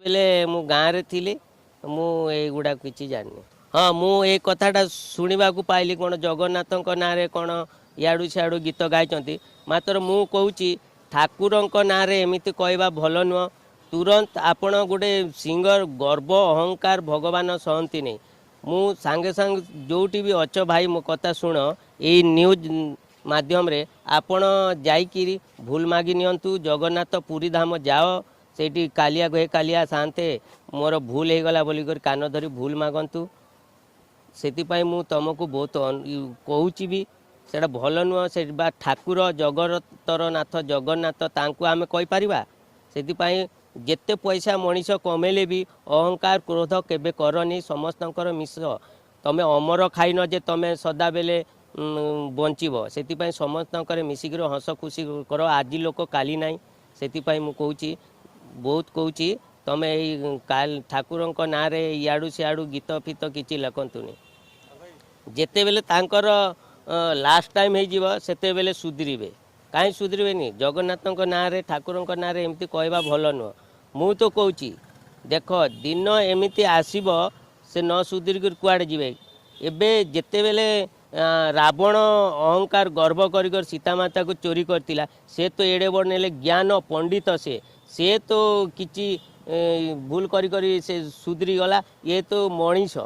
बेले मु गाँव रे थिली मु एगुड़ा किसी जानी। हाँ मु ए कथाटा शुणा पाइली कौन जगन्नाथ ना रे कौन इाड़ू सियाड़ू गीत गाई मात्र मु कहूँ ठाकुर ना रे एमती कहवा भल नुह। तुरंत आपण गोटे सिंगर गर्व अहंकार भगवान सहती नहीं। मु सांगे सांग जोटी भी अच्छ भाई मो कथा शुण ये न्यूज माध्यम रे आपण जाइकिरी भूल मागी नियंतु जगन्नाथ पुरी धाम जाओ सेठी कालिया गहे कालिया शांते मोर भूल हो गला बोली कर कान धरी भूल मागंतु। सेतिपाई मु तुमको बहुत कहूँ भी सेटा भल नुह। से ठाकुर जगतर नाथ जगन्नाथ तांको आमे कहि परिबा। सेतिपाई जेते पैसा मनीष कमेले भी अहंकार क्रोध केबे करनी समस्तंकर मिश तमे अमर खाइन जे तमे सदा बेले बंचीब सेतिपाई समस्तंकर मिसिक हस खुशी कर। आज लोक काली नाई सेतिपाई मु कहूँ बहुत कहूँ तमे ठाकुर ना रे इाड़ू सियाड़ू गीत फित किसी लिखंतुनि। जेते बेले तांकर लास्ट टाइम हो सेते बेले सुधरिबे कहीं सुधरबेनि। जगन्नाथ ना रे ठाकुर ना रे एमती कहवा भल नुह। मु तो कहूँ देख दिन एमती आसब से न सुधरिक कुआड़े जीवे। एबे जेते बेले रावण अहंकार गर्व कर सीता माता को चोरी करतिला से तो एड़े बड़ नेले ज्ञान पंडित से तो किछि भूल करी से सुधरी गला। ये तो मनीष